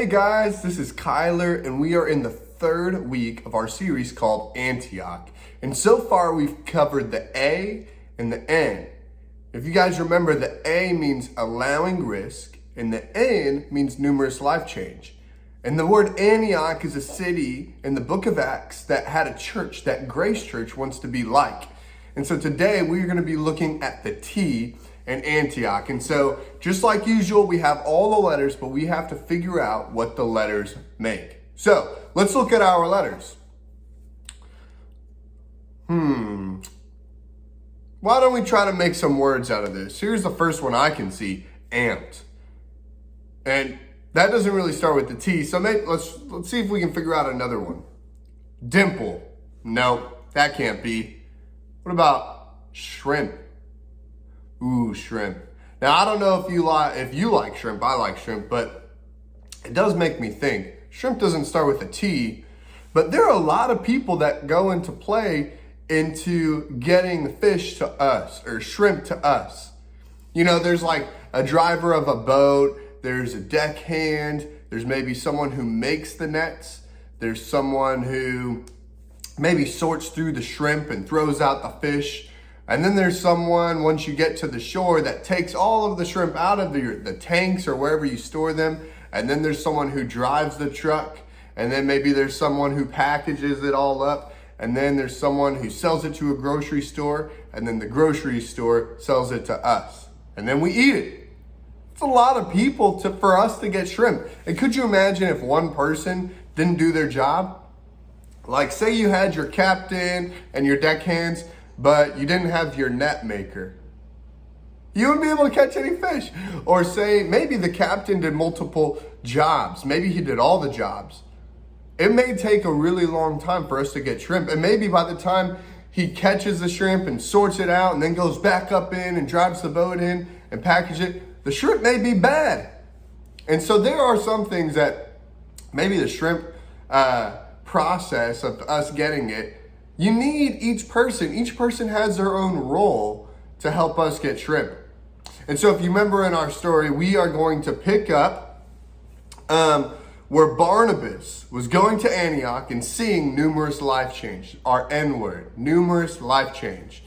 guys, this is Kyler, and we are in the third week of our series called Antioch. And so far, we've covered the A and the N. If you guys remember, the A means allowing risk, and the N means numerous life change. And the word Antioch is a city in the book of Acts that had a church that Grace Church wants to be like. And so today, we're going to be looking at the T in Antioch. And so, just like usual, we have all the letters, but we have to figure out what the letters make. So, let's look at our letters. Why don't we try to make some words out of this? Here's the first one I can see, amped. And that doesn't really start with the T, so maybe let's see if we can figure out another one. Dimple. No, that can't be. What about shrimp? Ooh, shrimp. Now, I don't know if you like shrimp. I like shrimp, but it does make me think. Shrimp doesn't start with a T, but there are a lot of people that go into play into getting fish to us or shrimp to us. You know, there's like a driver of a boat, there's a deckhand, there's maybe someone who makes the nets, there's someone who maybe sorts through the shrimp and throws out the fish. And then there's someone, once you get to the shore, that takes all of the shrimp out of the tanks or wherever you store them. And then there's someone who drives the truck. And then maybe there's someone who packages it all up. And then there's someone who sells it to a grocery store. And then the grocery store sells it to us. And then we eat it. It's a lot of people for us to get shrimp. And could you imagine if one person didn't do their job? Like, say you had your captain and your deckhands, but you didn't have your net maker. You wouldn't be able to catch any fish. Or say maybe the captain did multiple jobs. Maybe he did all the jobs. It may take a really long time for us to get shrimp. And maybe by the time he catches the shrimp and sorts it out and then goes back up in and drives the boat in and packages it, the shrimp may be bad. And so there are some things that maybe the shrimp process of us getting it, you need each person has their own role to help us get shrimp. And so if you remember in our story, we are going to pick up where Barnabas was going to Antioch and seeing numerous life change, our N word, numerous life change.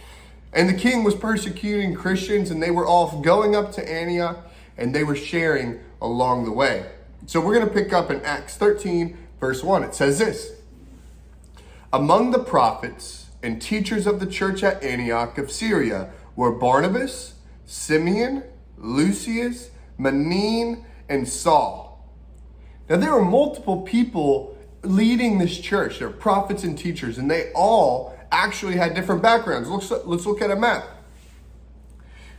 And the king was persecuting Christians, and they were all going up to Antioch and they were sharing along the way. So we're going to pick up in Acts 13, verse 1. It says this: among the prophets and teachers of the church at Antioch of Syria were Barnabas, Simeon, Lucius, Manaen, and Saul. Now there were multiple people leading this church. They're prophets and teachers, and they all actually had different backgrounds. Let's look at a map.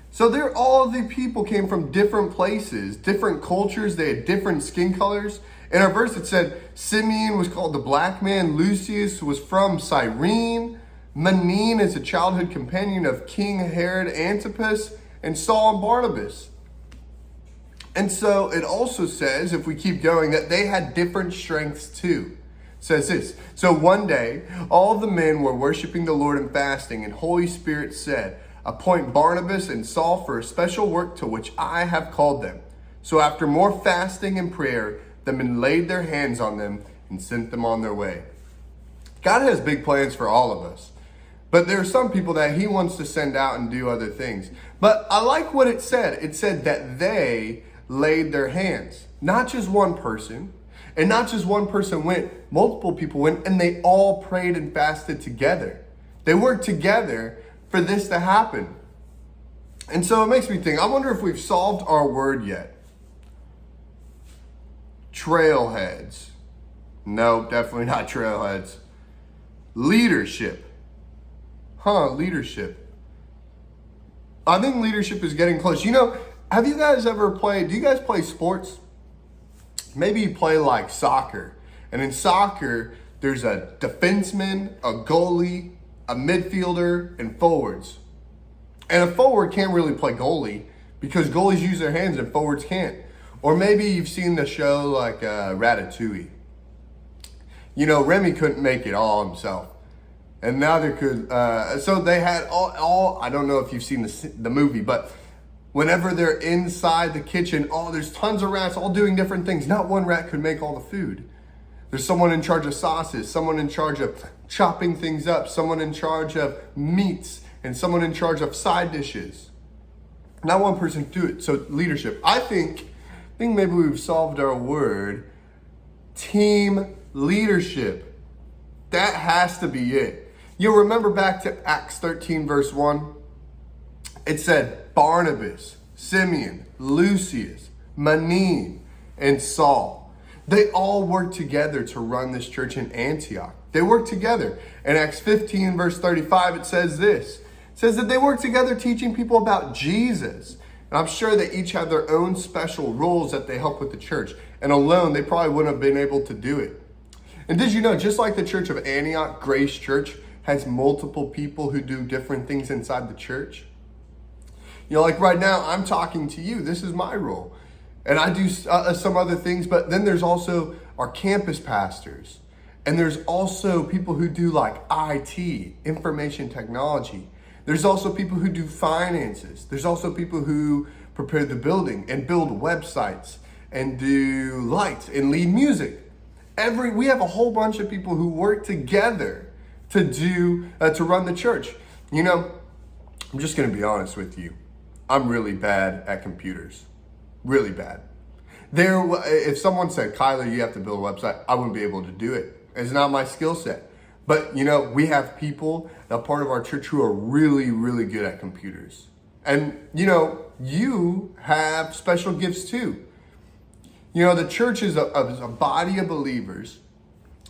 So all the people came from different places, different cultures. They had different skin colors. In our verse, it said Simeon was called the black man. Lucius was from Cyrene. Manaen is a childhood companion of King Herod Antipas, and Saul and Barnabas. And so it also says, if we keep going, that they had different strengths too. It says this: so one day, all the men were worshiping the Lord and fasting, and Holy Spirit said, appoint Barnabas and Saul for a special work to which I have called them. So after more fasting and prayer, the men laid their hands on them and sent them on their way. God has big plans for all of us. But there are some people that he wants to send out and do other things. But I like what it said. It said that they laid their hands. Not just one person. And not just one person went. Multiple people went, and they all prayed and fasted together. They worked together for this to happen. And so it makes me think, I wonder if we've solved our word yet. Trailheads. No, definitely not trailheads. Leadership. Leadership. I think leadership is getting close. You know, do you guys play sports? Maybe you play like soccer. And in soccer, there's a defenseman, a goalie, a midfielder, and forwards. And a forward can't really play goalie because goalies use their hands and forwards can't. Or maybe you've seen the show like Ratatouille. You know, Remy couldn't make it all himself. And now there could, so they had all I don't know if you've seen the movie, but Whenever they're inside the kitchen, oh, there's tons of rats all doing different things. Not one rat could make all the food. There's someone in charge of sauces, someone in charge of chopping things up, someone in charge of meats, and someone in charge of side dishes. Not one person do it. So leadership. I think maybe we've solved our word. Team leadership. That has to be it. You'll remember back to Acts 13 verse 1. It said Barnabas, Simeon, Lucius, Manaen, and Saul. They all worked together to run this church in Antioch. They worked together. In Acts 15 verse 35, it says this. It says that they worked together teaching people about Jesus. And I'm sure they each had their own special roles that they help with the church. And alone, they probably wouldn't have been able to do it. And did you know, just like the church of Antioch, Grace Church has multiple people who do different things inside the church? You know, like right now, I'm talking to you. This is my role. And I do some other things, but then there's also our campus pastors. And there's also people who do like IT, information technology. There's also people who do finances. There's also people who prepare the building and build websites and do lights and lead music. We have a whole bunch of people who work together to run the church. You know, I'm just going to be honest with you. I'm really bad at computers. Really bad. If someone said, Kyler, you have to build a website, I wouldn't be able to do it. It's not my skill set. But, you know, we have people that part of our church who are really, really good at computers. And, you know, you have special gifts too. You know, the church is a body of believers,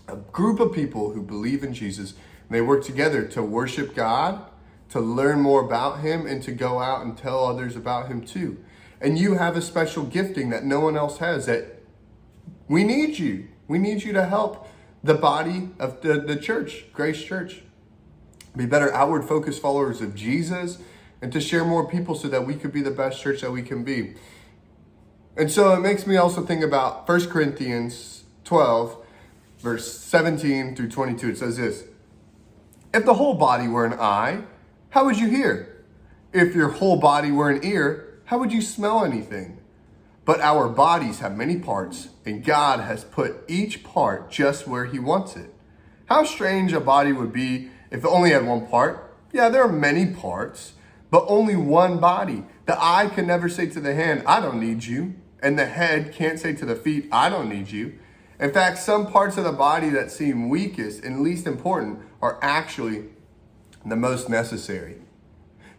a group of people who believe in Jesus. And they work together to worship God, to learn more about him, and to go out and tell others about him too. And you have a special gifting that no one else has, that we need you. We need you to help the body of the church, Grace Church, be better outward focused followers of Jesus, and to share more people so that we could be the best church that we can be. And so it makes me also think about 1 Corinthians 12, verse 17 through 22. It says this: if the whole body were an eye, how would you hear? If your whole body were an ear, how would you smell anything? But our bodies have many parts, and God has put each part just where he wants it. How strange a body would be if it only had one part. Yeah, there are many parts, but only one body. The eye can never say to the hand, I don't need you. And the head can't say to the feet, I don't need you. In fact, some parts of the body that seem weakest and least important are actually the most necessary.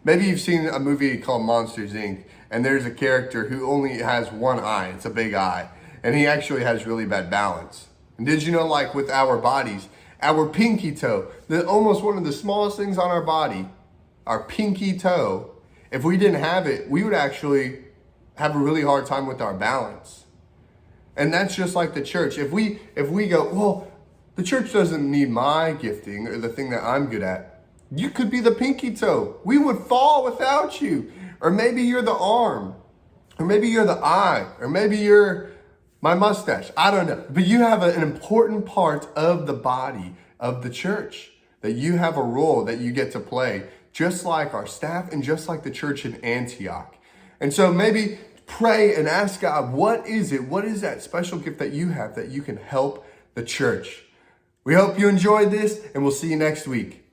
Maybe you've seen a movie called Monsters, Inc., and there's a character who only has one eye. It's a big eye. And he actually has really bad balance. And did you know, like with our bodies, our pinky toe, almost one of the smallest things on our body, our pinky toe, if we didn't have it, we would actually have a really hard time with our balance. And that's just like the church. If we go, well, the church doesn't need my gifting or the thing that I'm good at. You could be the pinky toe. We would fall without you. Or maybe you're the arm. Or maybe you're the eye. Or maybe you're my mustache. I don't know. But you have an important part of the body of the church. That you have a role that you get to play. Just like our staff and just like the church in Antioch. And so maybe pray and ask God, what is it? What is that special gift that you have that you can help the church? We hope you enjoyed this, and we'll see you next week.